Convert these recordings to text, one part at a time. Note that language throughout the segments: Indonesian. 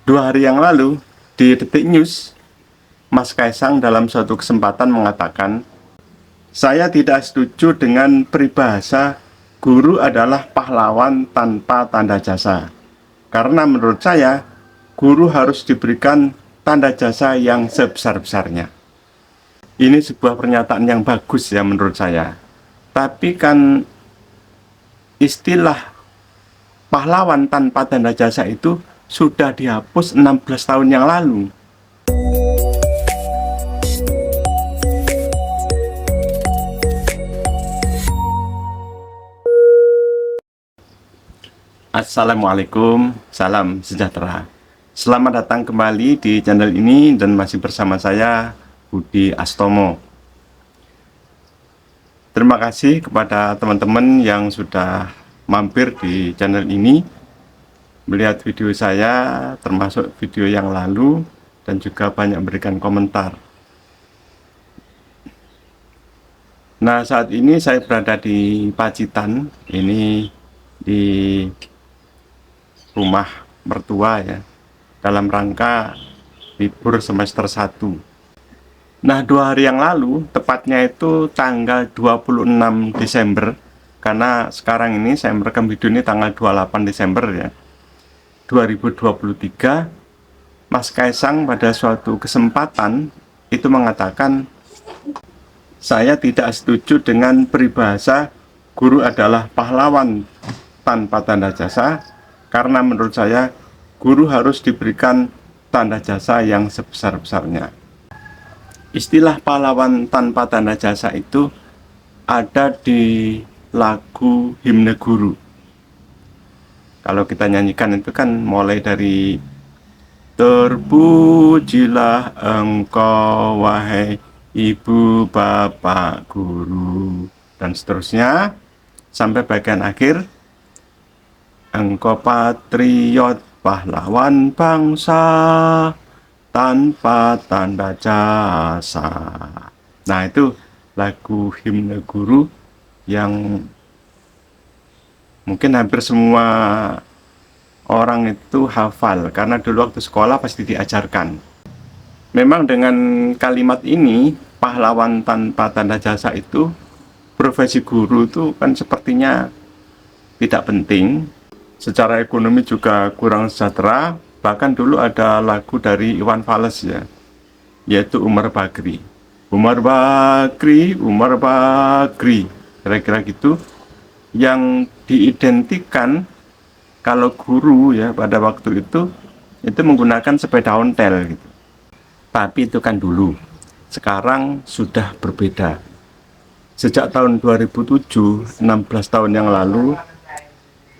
2 hari yang lalu, di Detik News, Mas Kaisang dalam suatu kesempatan mengatakan, "Saya tidak setuju dengan peribahasa guru adalah pahlawan tanpa tanda jasa. Karena menurut saya, guru harus diberikan tanda jasa yang sebesar-besarnya." Ini sebuah pernyataan yang bagus ya menurut saya. Tapi kan istilah pahlawan tanpa tanda jasa itu sudah dihapus 16 tahun yang lalu. Assalamualaikum, salam sejahtera. Selamat datang kembali di channel ini dan masih bersama saya, Budi Astomo. Terima kasih kepada teman-teman yang sudah mampir di channel ini, melihat video saya, termasuk video yang lalu, dan juga banyak memberikan komentar. Nah, saat ini saya berada di Pacitan, ini di rumah mertua ya, dalam rangka libur semester 1. Nah, 2 hari yang lalu, tepatnya itu tanggal 26 Desember, karena sekarang ini saya merekam video ini tanggal 28 Desember ya, 2023, Mas Kaisang pada suatu kesempatan itu mengatakan, "Saya tidak setuju dengan peribahasa guru adalah pahlawan tanpa tanda jasa, karena menurut saya guru harus diberikan tanda jasa yang sebesar-besarnya." Istilah pahlawan tanpa tanda jasa itu ada di lagu Himne Guru. Kalau kita nyanyikan itu kan mulai dari "Terpujilah engkau wahai ibu bapak guru" dan seterusnya sampai bagian akhir, "Engkau patriot pahlawan bangsa tanpa tanda jasa." Nah, itu lagu Himne Guru yang mungkin hampir semua orang itu hafal, karena dulu waktu sekolah pasti diajarkan. Memang dengan kalimat ini, pahlawan tanpa tanda jasa itu, profesi guru itu kan sepertinya tidak penting, secara ekonomi juga kurang sejahtera. Bahkan dulu ada lagu dari Iwan Fals ya, yaitu Umar Bakri. Umar Bakri, Umar Bakri, kira-kira gitu, yang diidentikan kalau guru ya pada waktu itu menggunakan sepeda ontel gitu. Tapi itu kan dulu, sekarang sudah berbeda. Sejak tahun 2007, 16 tahun yang lalu,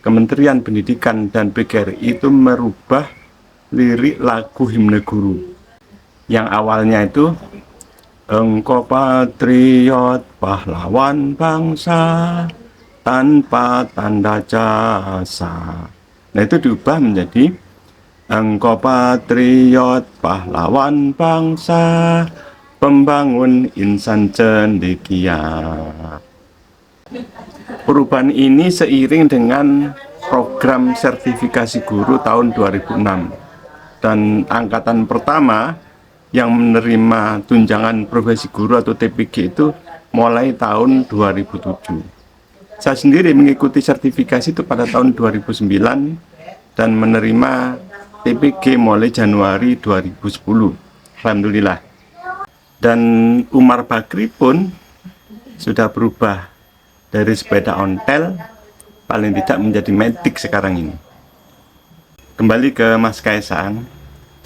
Kementerian Pendidikan dan PGRI itu merubah lirik lagu Himne Guru yang awalnya itu "Engkau patriot pahlawan bangsa tanpa tanda jasa." Nah, itu diubah menjadi "Engkau patriot pahlawan bangsa pembangun insan cendekia." Perubahan ini seiring dengan program sertifikasi guru tahun 2006, dan angkatan pertama yang menerima tunjangan profesi guru atau TPG itu mulai tahun 2007. Saya sendiri mengikuti sertifikasi itu pada tahun 2009 dan menerima TPG mulai Januari 2010. Alhamdulillah. Dan Umar Bakri pun sudah berubah dari sepeda ontel paling tidak menjadi metik sekarang ini. Kembali ke Mas Kaisang.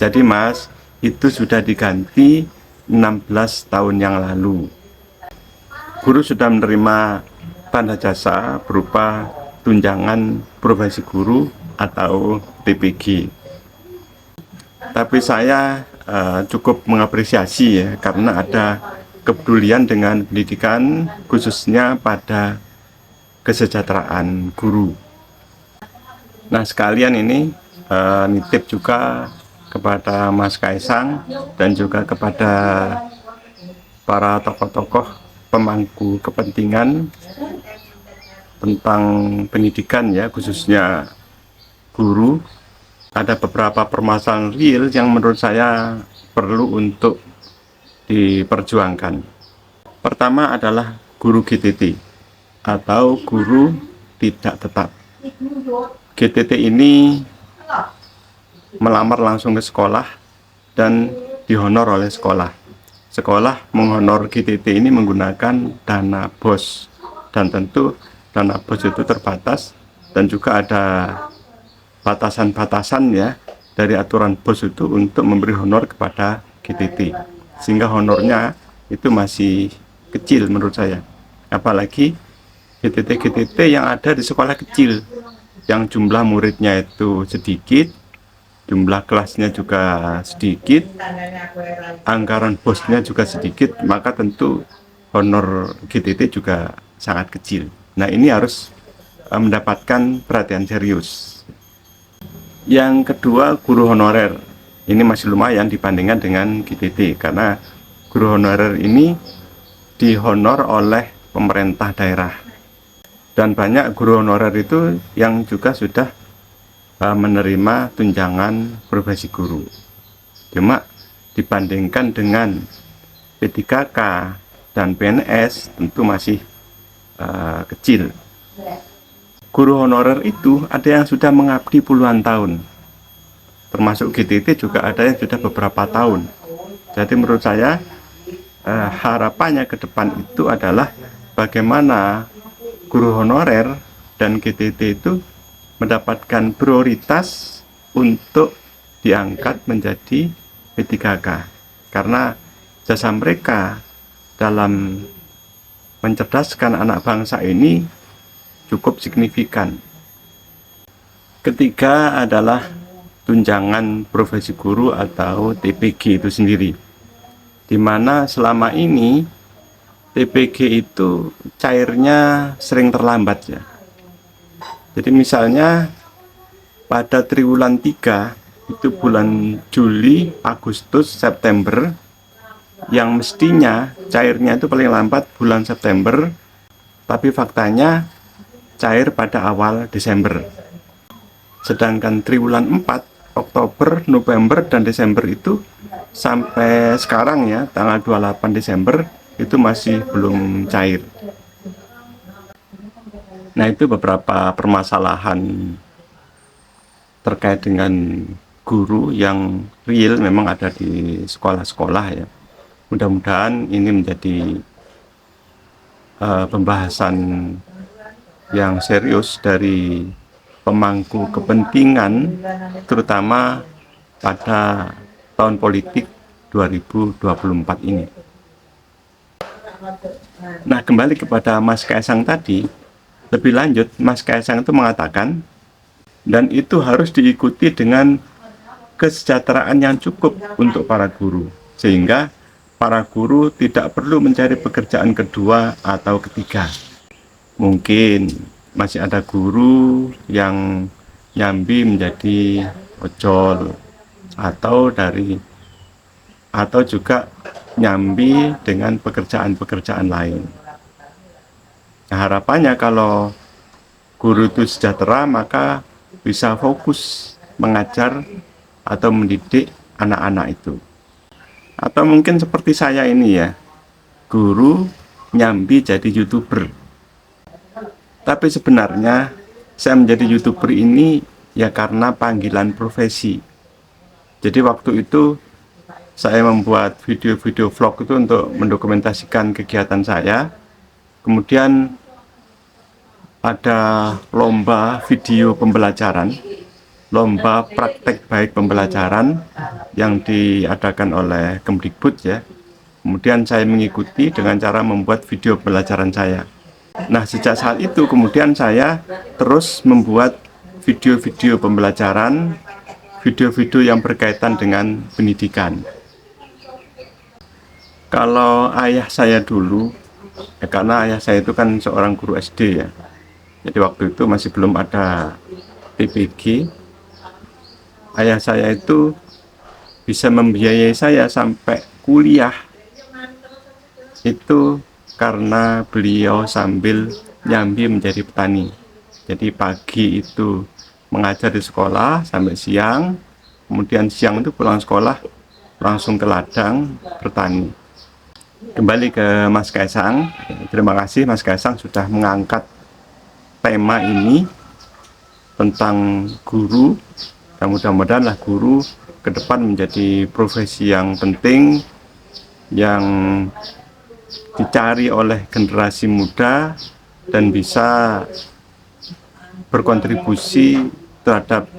Jadi Mas, itu sudah diganti 16 tahun yang lalu. Guru sudah menerima tanda jasa berupa tunjangan profesi guru atau TPG. Tapi saya cukup mengapresiasi ya, karena ada kepedulian dengan pendidikan, khususnya pada kesejahteraan guru. Nah, sekalian ini nitip juga kepada Mas Kaisang dan juga kepada para tokoh-tokoh pemangku kepentingan tentang pendidikan ya, khususnya guru, Ada beberapa permasalahan real yang menurut saya perlu untuk diperjuangkan. Pertama adalah guru GTT atau guru tidak tetap. GTT ini melamar langsung ke sekolah dan dihonor oleh sekolah. Sekolah menghonor GTT ini menggunakan dana BOS, dan tentu dana BOS itu terbatas dan juga ada batasan-batasan ya dari aturan BOS itu untuk memberi honor kepada GTT, sehingga honornya itu masih kecil menurut saya. Apalagi GTT-GTT yang ada di sekolah kecil yang jumlah muridnya itu sedikit, jumlah kelasnya juga sedikit, anggaran bosnya juga sedikit, maka tentu honor GTT juga sangat kecil. Nah, ini harus mendapatkan perhatian serius. Yang kedua, guru honorer. Ini masih lumayan dibandingkan dengan GTT, karena guru honorer ini dihonor oleh pemerintah daerah. Dan banyak guru honorer itu yang juga sudah menerima tunjangan profesi guru. Cuma dibandingkan dengan P3K dan PNS tentu masih kecil. Guru honorer itu ada yang sudah mengabdi puluhan tahun, termasuk GTT juga ada yang sudah beberapa tahun. Jadi menurut saya harapannya ke depan itu adalah bagaimana guru honorer dan GTT itu mendapatkan prioritas untuk diangkat menjadi P3K, karena jasa mereka dalam mencerdaskan anak bangsa ini cukup signifikan. Ketiga adalah tunjangan profesi guru atau TPG itu sendiri, di mana selama ini TPG itu cairnya sering terlambat ya. Jadi misalnya pada triwulan 3 itu bulan Juli, Agustus, September, yang mestinya cairnya itu paling lambat bulan September, tapi faktanya cair pada awal Desember. Sedangkan triwulan 4, Oktober, November, dan Desember itu sampai sekarang ya, tanggal 28 Desember itu masih belum cair. Nah, itu beberapa permasalahan terkait dengan guru yang real memang ada di sekolah-sekolah ya. Mudah-mudahan ini menjadi pembahasan yang serius dari pemangku kepentingan, terutama pada tahun politik 2024 ini. Nah, kembali kepada Mas Kaisang tadi, lebih lanjut Mas Kaisang itu mengatakan, dan itu harus diikuti dengan kesejahteraan yang cukup untuk para guru, sehingga para guru tidak perlu mencari pekerjaan kedua atau ketiga. Mungkin masih ada guru yang nyambi menjadi ojol atau juga nyambi dengan pekerjaan-pekerjaan lain. Nah, harapannya kalau guru itu sejahtera, maka bisa fokus mengajar atau mendidik anak-anak itu. Atau mungkin seperti saya ini ya, guru nyambi jadi YouTuber. Tapi sebenarnya saya menjadi YouTuber ini ya karena panggilan profesi. Jadi waktu itu saya membuat video-video vlog itu untuk mendokumentasikan kegiatan saya. Kemudian ada lomba video pembelajaran, lomba praktek baik pembelajaran yang diadakan oleh Kemdikbud ya. Kemudian saya mengikuti dengan cara membuat video pembelajaran saya. Nah, sejak saat itu kemudian saya terus membuat video-video pembelajaran, video-video yang berkaitan dengan pendidikan. Kalau ayah saya dulu, ya karena ayah saya itu kan seorang guru SD ya, jadi waktu itu masih belum ada TPG. Ayah saya itu bisa membiayai saya sampai kuliah itu karena beliau sambil nyambi menjadi petani. Jadi pagi itu mengajar di sekolah sampai siang, kemudian siang itu pulang sekolah langsung ke ladang bertani. Kembali ke Mas Kaisang, terima kasih Mas Kaisang sudah mengangkat tema ini tentang guru, dan mudah-mudahan guru ke depan menjadi profesi yang penting yang dicari oleh generasi muda dan bisa berkontribusi terhadap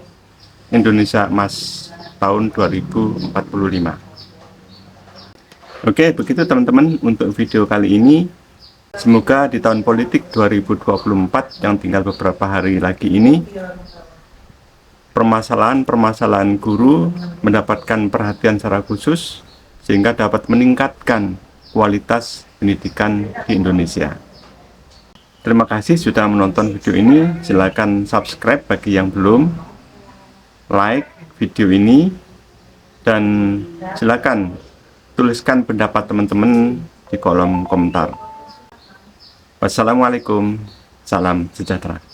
Indonesia Emas tahun 2045. Oke, begitu teman-teman untuk video kali ini. Semoga di tahun politik 2024 yang tinggal beberapa hari lagi ini, permasalahan-permasalahan guru mendapatkan perhatian secara khusus sehingga dapat meningkatkan kualitas pendidikan di Indonesia. Terima kasih sudah menonton video ini. Silakan subscribe bagi yang belum, like video ini, dan silakan tuliskan pendapat teman-teman di kolom komentar. Wassalamualaikum, salam sejahtera.